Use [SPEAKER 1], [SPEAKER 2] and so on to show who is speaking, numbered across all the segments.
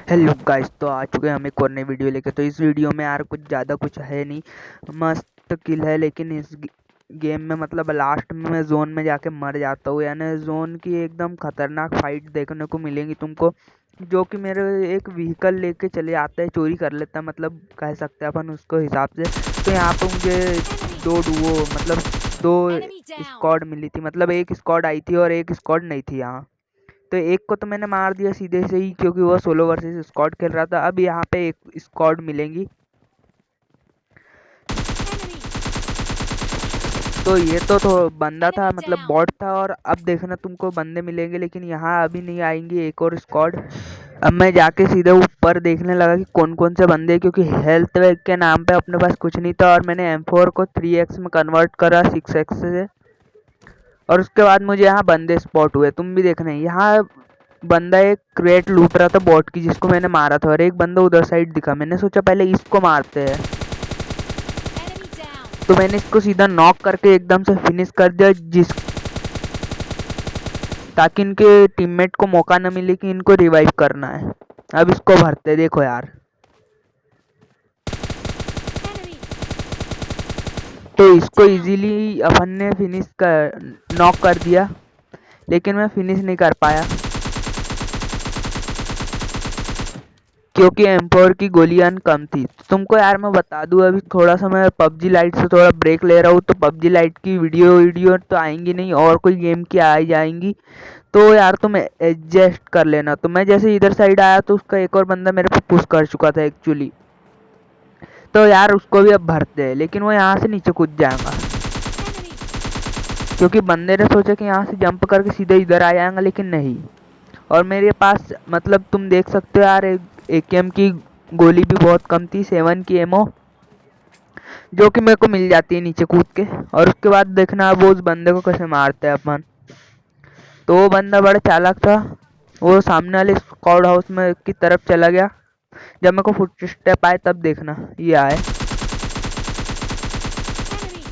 [SPEAKER 1] Hello guys, तो आ चुके हैं हम एक और नई वीडियो लेके। तो इस वीडियो में यार कुछ ज़्यादा कुछ है नहीं, मस्त किल है। लेकिन इस गेम में मतलब लास्ट में मैं जोन में जाके मर जाता हूँ, यानी जोन की एकदम खतरनाक फाइट देखने को मिलेंगी तुमको। जो कि मेरे एक व्हीकल लेके चले आता है, चोरी कर लेता है, मतलब कह सकते हैं अपन उसको हिसाब से। तो यहाँ पे मुझे दो डुओ मतलब दो
[SPEAKER 2] Enemy down.
[SPEAKER 1] स्क्वाड मिली थी, मतलब एक स्क्वाड आई थी और एक स्क्वाड नहीं थी यहाँ। तो एक को तो मैंने मार दिया सीधे से ही, क्योंकि वो सोलो वर्सेस स्क्वाड खेल रहा था। अब यहाँ पे एक स्क्वाड मिलेंगी।
[SPEAKER 2] Enemy.
[SPEAKER 1] तो ये तो बंदा था,
[SPEAKER 2] Enemy
[SPEAKER 1] मतलब
[SPEAKER 2] down.
[SPEAKER 1] बॉट था। और अब देखना तुमको बंदे मिलेंगे, लेकिन यहाँ अभी नहीं आएंगी एक और स्क्वाड। अब मैं जाके सीधे ऊपर देखने लगा कि कौन कौन से बंदे हैं, क्योंकि हेल्थ के नाम पे अपने पास कुछ नहीं था। और मैंने M4 को 3x में कन्वर्ट करा 6x से। और उसके बाद मुझे यहाँ बंदे स्पॉट हुए, तुम भी देखना। यहाँ बंदा एक क्रेट लूट रहा था बॉट की, जिसको मैंने मारा था। और एक बंदा उधर साइड दिखा, मैंने सोचा पहले इसको मारते हैं।
[SPEAKER 2] Enemy down.
[SPEAKER 1] तो मैंने इसको सीधा नॉक करके एकदम से फिनिश कर दिया, ताकि इनके टीममेट को मौका न मिले कि इनको रिवाइव करना है। अब इसको भरते, देखो यार।
[SPEAKER 2] Enemy
[SPEAKER 1] तो इसको
[SPEAKER 2] down.
[SPEAKER 1] इजीली अपन ने फिनिश कर नॉक कर दिया, लेकिन मैं फिनिश नहीं कर पाया, क्योंकि M4 की गोलियां कम थी। तुमको यार मैं बता दूं, अभी थोड़ा सा मैं PUBG लाइट से थोड़ा ब्रेक ले रहा हूँ। तो PUBG लाइट की वीडियो तो आएंगी नहीं, और कोई गेम की आ ही जाएंगी। तो यार तुम एडजस्ट कर लेना। तो मैं जैसे इधर साइड आया तो उसका एक और बंदा मेरे पे पुश कर चुका था एक्चुअली। तो यार उसको भी अब भरते हैं, लेकिन वो यहाँ से नीचे कूद जाएगा,
[SPEAKER 2] Enemy.
[SPEAKER 1] क्योंकि बंदे ने सोचा कि यहाँ से जंप करके सीधे इधर आ जाएगा, लेकिन नहीं। और मेरे पास मतलब तुम देख सकते हो यार, AKM की गोली भी बहुत कम थी, 7 की एमओ, जो कि मेरे को मिल जाती है नीचे कूद के। और उसके बाद देखना वो उस बंदे को कैसे मारते हैं अपन। तो वो बंदा बड़ा चालाक था, वो सामने वाले स्क्वाड हाउस में की तरफ चला गया। जब मेरे को फुट स्टेप आए तब देखना ये आए।
[SPEAKER 2] Enemy.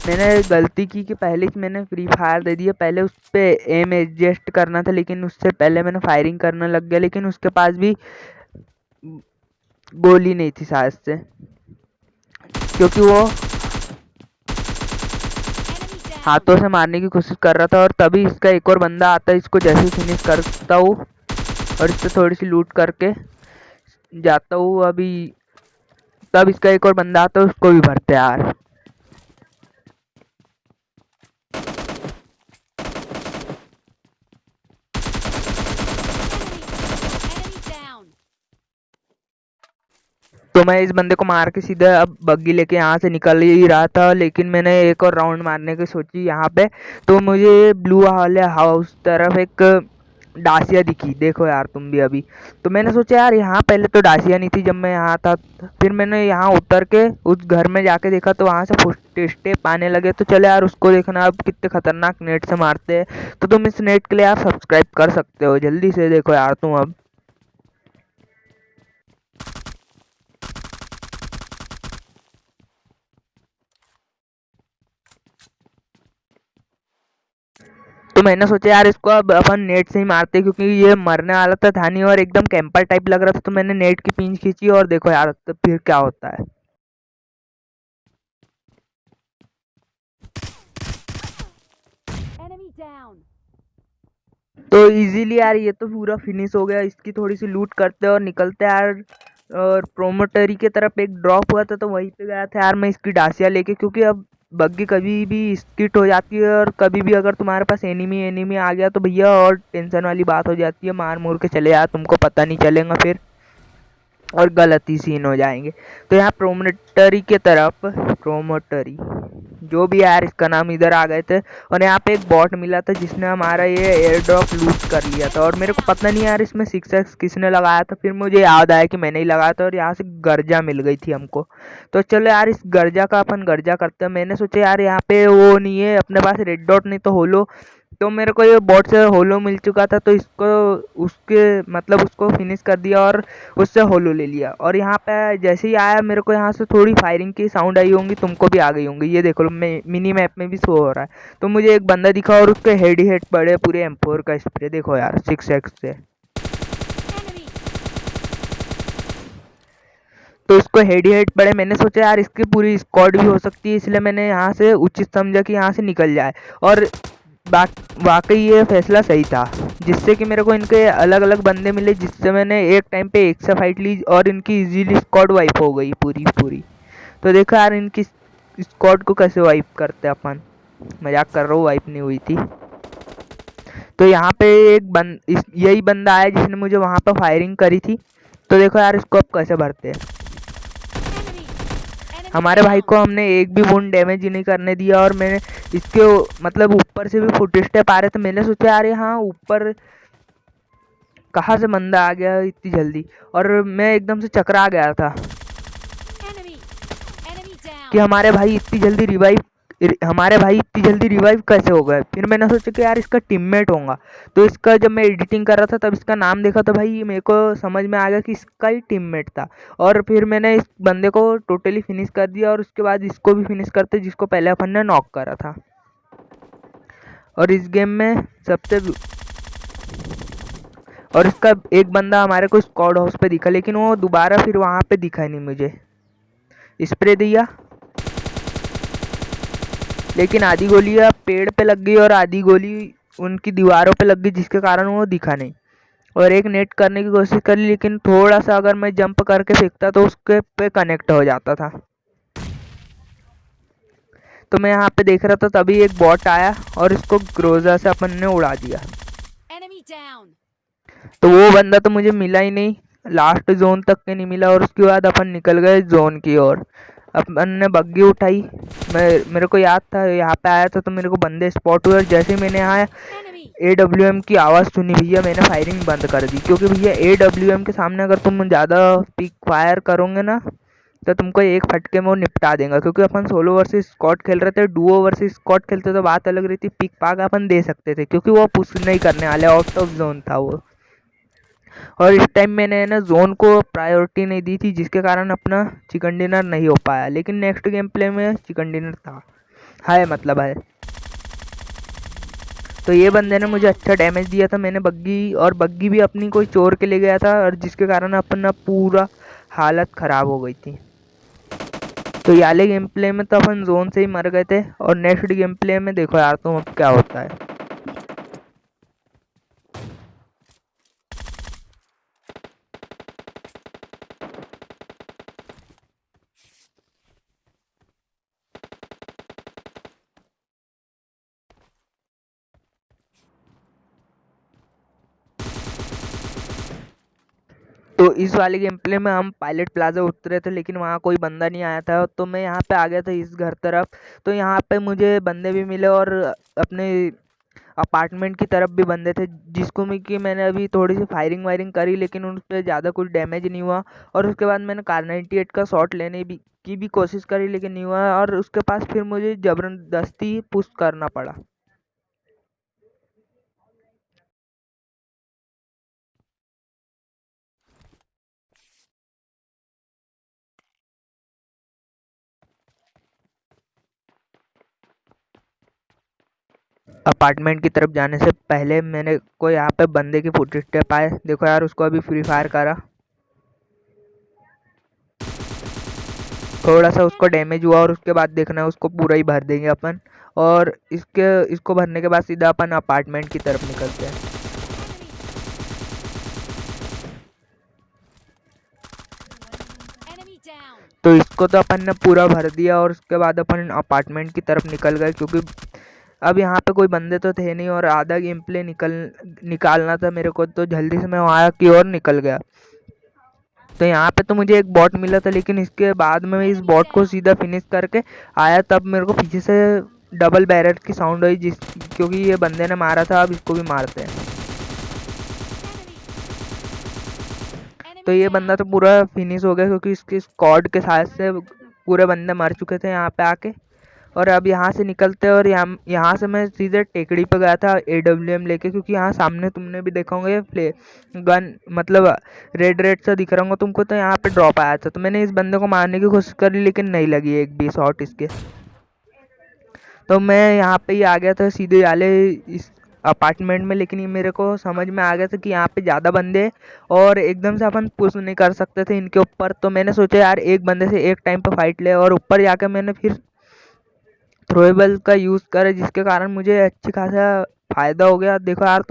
[SPEAKER 1] मैंने गलती की कि पहले ही मैंने फ्री फायर दे दिया। पहले उस पे एम एडजस्ट करना था, लेकिन उससे पहले मैंने फायरिंग करने लग गया। लेकिन उसके पास भी गोली नहीं थी शायद से, क्योंकि वो
[SPEAKER 2] Enemy down.
[SPEAKER 1] हाथों से मारने की कोशिश कर रहा था। और तभी इसका एक और बंदा आता है, इसको जैसे फिनिश करता हूँ और इससे थोड़ी सी लूट करके जाता हूँ अभी। तब इसका एक और बंदा आता है, उसको भी भरते हैं यार।
[SPEAKER 2] Enemy. Enemy down.
[SPEAKER 1] तो मैं इस बंदे को मार के सीधा अब बग्गी लेके यहाँ से निकल ही रहा था, लेकिन मैंने एक और राउंड मारने की सोची यहाँ पे। तो मुझे ब्लू वाले हाउस तरफ एक डासिया दिखी, देखो यार तुम भी अभी। तो मैंने सोचा यार, यहाँ पहले तो डासिया नहीं थी जब मैं यहाँ था। फिर मैंने यहाँ उतर के उस घर में जाके देखा, तो वहाँ से फुट स्टेप आने लगे। तो चलो यार उसको देखना अब कितने खतरनाक नेट से मारते हैं। तो तुम इस नेट के लिए आप सब्सक्राइब कर सकते हो, जल्दी से देखो यार तुम अब। तो मैंने सोचा यार इसको अब अपन नेट से ही मारते, क्योंकि ये मरने वाला था नहीं, और एकदम कैंपर टाइप लग रहा था। तो मैंने नेट की पिंच खींची और देखो यार तो फिर क्या होता है।
[SPEAKER 2] Enemy down.
[SPEAKER 1] तो इजीली यार ये तो पूरा फिनिश हो गया। इसकी थोड़ी सी लूट करते और निकलते यार। और प्रोमोटरी की तरफ एक ड्रॉप हुआ था, तो वहीं पे गया था यार मैं इसकी डासिया लेके, क्योंकि अब बग्गी कभी भी स्किट हो जाती है। और कभी भी अगर तुम्हारे पास एनिमी एनिमी आ गया तो भैया और टेंशन वाली बात हो जाती है, मार मुर के चले यार, तुमको पता नहीं चलेगा फिर, और गलत ही सीन हो जाएंगे। तो यहाँ प्रोमोटरी के तरफ, प्रोमोटरी जो भी यार इसका नाम, इधर आ गए थे। और यहाँ पे एक बॉट मिला था जिसने हमारा ये एयर ड्रॉप लूट कर लिया था। और
[SPEAKER 2] Enemy
[SPEAKER 1] मेरे को
[SPEAKER 2] down.
[SPEAKER 1] पता नहीं यार इसमें 6x किसने लगाया था। फिर मुझे याद आया कि मैंने ही लगाया था, और यहाँ से गर्जा मिल गई थी हमको। तो चलो यार इस गर्जा का अपन गर्जा करते हैं। मैंने सोचा यार यहाँ पे वो नहीं है अपने पास, रेड डॉट नहीं तो होलो। तो मेरे को ये बॉट से होलो मिल चुका था, तो इसको उसके मतलब उसको फिनिश कर दिया और उससे होलो ले लिया। और यहाँ पे जैसे ही आया, मेरे को यहाँ से थोड़ी फायरिंग की साउंड आई होंगी, तुमको भी आ गई होंगी। ये देखो मैं मिनी मैप में भी शो हो रहा है। तो मुझे एक बंदा दिखा और उसके हेड ही हेड पड़े पूरे M4 का स्प्रे, देखो यार 6x से।
[SPEAKER 2] Enemy.
[SPEAKER 1] तो इसको हेड ही हेड पड़े। मैंने सोचा यार इसकी पूरी स्क्वाड भी हो सकती है, इसलिए मैंने यहाँ से उचित समझा कि यहाँ से निकल जाए। और वाकई ये फैसला सही था, जिससे कि मेरे को इनके अलग अलग बंदे मिले, जिससे मैंने एक टाइम पे एक से फाइट ली और इनकी इजीली स्क्वाड वाइप हो गई पूरी पूरी। तो देखो यार इनकी स्क्वाड को कैसे वाइप करते अपन। मजाक कर रहा हूँ, वाइप नहीं हुई थी। तो यहाँ पे यही बंदा आया जिसने मुझे वहाँ पर फायरिंग करी थी। तो देखो यार इसको अब कैसे भरते हैं।
[SPEAKER 2] Enemy. Enemy
[SPEAKER 1] हमारे भाई
[SPEAKER 2] down.
[SPEAKER 1] को हमने एक भी वुंड डैमेज ही नहीं करने दिया, और मैंने इसके मतलब ऊपर से भी फुट स्टेप आ रहे थे। मैंने सोचा यार यहाँ ऊपर कहाँ से बंदा आ गया इतनी जल्दी, और मैं एकदम से चकरा गया था
[SPEAKER 2] Enemy. Enemy
[SPEAKER 1] कि
[SPEAKER 2] down.
[SPEAKER 1] हमारे भाई इतनी जल्दी रिवाइव कैसे हो गए। फिर मैंने सोचा कि यार इसका टीममेट होगा। तो इसका जब मैं एडिटिंग कर रहा था तब इसका नाम देखा, तो भाई मेरे को समझ में आ गया कि इसका ही टीममेट था। और फिर मैंने इस बंदे को टोटली फिनिश कर दिया, और उसके बाद इसको भी फिनिश करते जिसको पहले अपन ने नॉक करा था। और इस गेम में और इसका एक बंदा हमारे को स्क्वाड हाउस पे दिखा, लेकिन वो दोबारा फिर वहाँ पे दिखा नहीं मुझे। स्प्रे दिया, लेकिन आधी गोलियां पेड़ पे लग गई और आधी गोली उनकी दीवारों पे लग गई, जिसके कारण वो दिखा नहीं। और एक नेट करने की कोशिश करी, लेकिन थोड़ा सा अगर मैं जंप करके फेंकता तो उसके पे कनेक्ट हो जाता था। तो मैं यहाँ पे देख रहा था, तभी एक बॉट आया और इसको ग्रोजा से अपन ने उड़ा दिया।
[SPEAKER 2] Enemy down.
[SPEAKER 1] तो वो बंदा तो मुझे मिला ही नहीं, लास्ट जोन तक के नहीं मिला। और उसके बाद अपन निकल गए जोन की ओर। अपन ने बग्गी उठाई। मेरे को याद था यहाँ पे आया था तो मेरे को बंदे स्पॉट हुए, और जैसे ही मैंने यहाँ
[SPEAKER 2] Enemy.
[SPEAKER 1] AWM की आवाज़ सुनी भैया, मैंने फायरिंग बंद कर दी। क्योंकि भैया AWM के सामने अगर तुम ज़्यादा पिक फायर करोगे ना, तो तुमको एक फटके में वो निपटा देगा। क्योंकि अपन सोलो वर्सेस स्क्वाड खेल रहे थे, डुओ वर्सेस स्क्वाड खेलते तो बात अलग रहती, पिक पाक अपन दे सकते थे, क्योंकि वो पुश नहीं करने वाले, आउट ऑफ जोन था वो। और इस टाइम मैंने ना जोन को प्रायोरिटी नहीं दी थी, जिसके कारण अपना चिकन डिनर नहीं हो पाया। लेकिन नेक्स्ट गेम प्ले में चिकन डिनर था, मतलब है। तो ये बंदे ने मुझे अच्छा डैमेज दिया था। मैंने बग्गी भी अपनी कोई चोर के ले गया था, और जिसके कारण अपना पूरा हालत ख़राब हो गई थी। तो ये वाले गेम प्ले में तो अपन जोन से ही मर गए थे, और नेक्स्ट गेम प्ले में देखो यार तुम अब क्या होता है। तो इस वाले गेम प्ले में हम पायलट प्लाजा उतरे थे, लेकिन वहाँ कोई बंदा नहीं आया था। तो मैं यहाँ पे आ गया था इस घर तरफ। तो यहाँ पे मुझे बंदे भी मिले, और अपने अपार्टमेंट की तरफ भी बंदे थे, जिसको मैं कि मैंने अभी थोड़ी सी फायरिंग वायरिंग करी, लेकिन उन पर ज़्यादा कुछ डैमेज नहीं हुआ। और उसके बाद मैंने कार 98 का शॉट लेने की भी कोशिश करी, लेकिन नहीं हुआ। और उसके पास फिर मुझे ज़बरदस्ती पुश करना पड़ा। अपार्टमेंट की तरफ जाने से पहले मैंने को यहाँ पे बंदे की फुट स्टेप आए। देखो यार उसको अभी फ्री फायर करा, थोड़ा सा उसको डैमेज हुआ, और उसके बाद देखना है उसको पूरा ही भर देंगे अपन। और इसको भरने के बाद सीधा अपन अपार्टमेंट की तरफ निकलते हैं।
[SPEAKER 2] Enemy down.
[SPEAKER 1] तो इसको तो अपन ने पूरा भर दिया, और उसके बाद अपन अपार्टमेंट की तरफ निकल गए। क्योंकि अब यहाँ पे कोई बंदे तो थे नहीं, और आधा गेम प्ले निकालना था मेरे को, तो जल्दी से मैं वहाँ की ओर निकल गया। तो यहाँ पे तो मुझे एक बॉट मिला था, लेकिन इसके बाद में इस बॉट को सीधा फिनिश करके आया, तब मेरे को पीछे से डबल बैरल की साउंड आई, क्योंकि ये बंदे ने मारा था, अब इसको भी मारते हैं। तो
[SPEAKER 2] Enemy
[SPEAKER 1] ये बंदा
[SPEAKER 2] down.
[SPEAKER 1] तो पूरा फिनिश हो गया, क्योंकि इसके स्क्वाड के साथ से पूरे बंदे मर चुके थे यहाँ पे आके। और अब यहाँ से निकलते हैं, और यहाँ से मैं सीधे टेकड़ी पे गया था AWM लेके, क्योंकि यहाँ सामने तुमने भी देखा होंगे प्ले गन, मतलब रेड रेड सा दिख रहा होगा तुमको। तो यहाँ पे ड्रॉप आया था, तो मैंने इस बंदे को मारने की कोशिश करी, लेकिन नहीं लगी एक भी शॉट इसके। तो मैं यहाँ पे ही आ गया था सीधे अपार्टमेंट में, लेकिन ये मेरे को समझ में आ गया था कि यहाँ पे ज़्यादा बंदे और एकदम से अपन पुश नहीं कर सकते थे इनके ऊपर। तो मैंने सोचा यार एक बंदे से एक टाइम पे फाइट ले, और ऊपर जाकर मैंने फिर थ्रोएबल का यूज़ करा, जिसके कारण मुझे अच्छी खासा फ़ायदा हो गया। देखो यार,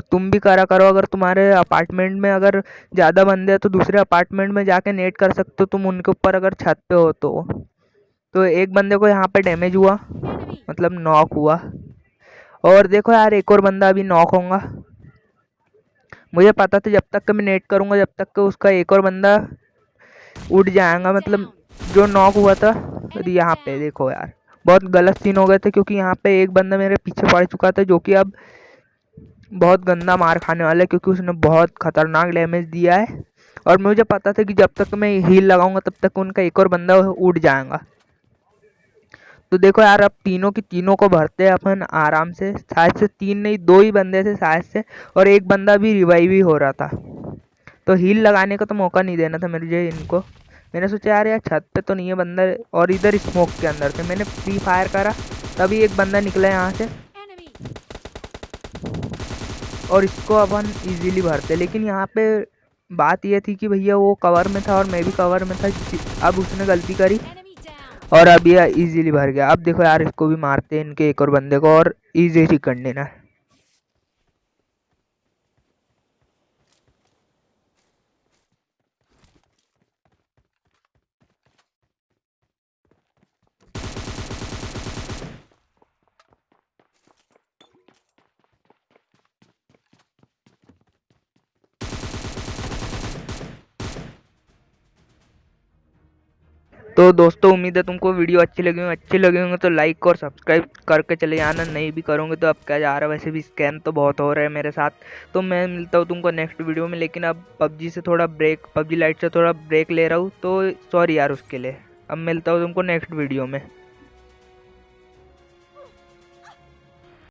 [SPEAKER 1] तुम भी करा करो। अगर तुम्हारे अपार्टमेंट में अगर ज़्यादा बंदे हैं तो दूसरे अपार्टमेंट में जाके नेट कर सकते हो तुम उनके ऊपर, अगर छत पे हो तो एक बंदे को यहाँ पे डैमेज हुआ,
[SPEAKER 2] Enemy.
[SPEAKER 1] मतलब नॉक हुआ। और देखो यार, एक और बंदा अभी नॉक होगा। मुझे पता था जब तक कि मैं नेट करूँगा जब तक कि उसका एक और बंदा उड़ जाएगा, मतलब
[SPEAKER 2] Down.
[SPEAKER 1] जो नॉक हुआ था। और
[SPEAKER 2] Enemy
[SPEAKER 1] यहाँ पे
[SPEAKER 2] down.
[SPEAKER 1] देखो यार, बहुत गलत सीन हो गए थे, क्योंकि यहाँ पे एक बंदा मेरे पीछे पड़ चुका था जो कि अब बहुत गंदा मार खाने वाला है, क्योंकि उसने बहुत खतरनाक डैमेज दिया है। और मुझे पता था कि जब तक मैं हील लगाऊंगा तब तक उनका एक और बंदा उड़ जाएगा। तो देखो यार, अब तीनों की तीनों को भरते हैं अपन आराम से। शायद से तीन नहीं, दो ही बंदे थे शायद से, और एक बंदा भी रिवाइव ही हो रहा था। तो हील लगाने का तो मौका नहीं देना था मुझे इनको। मैंने सोचा यार छत पे तो नहीं है बंदा, और इधर स्मोक के अंदर थे। मैंने फ्री फायर करा, तभी एक बंदा निकला यहाँ से,
[SPEAKER 2] Enemy.
[SPEAKER 1] और इसको अपन इजीली भरते। लेकिन यहाँ पे बात ये थी कि भैया वो कवर में था और मैं भी कवर में था। अब उसने गलती करी
[SPEAKER 2] Enemy down.
[SPEAKER 1] और अब ये इजीली भर गया। अब देखो यार, इसको भी मारते हैं इनके एक और बंदे को, और इजी चिकन डिनर। तो दोस्तों, उम्मीद है तुमको वीडियो अच्छी लगी होंगे तो लाइक और सब्सक्राइब करके चले जाना। नहीं भी करोगे तो अब क्या जा रहा है, वैसे भी स्कैम तो बहुत हो रहा है मेरे साथ। तो मैं मिलता हूँ तुमको नेक्स्ट वीडियो में, लेकिन अब पबजी लाइट से थोड़ा ब्रेक ले रहा हूँ, तो सॉरी यार उसके लिए। अब मिलता हूँ तुमको नेक्स्ट वीडियो में।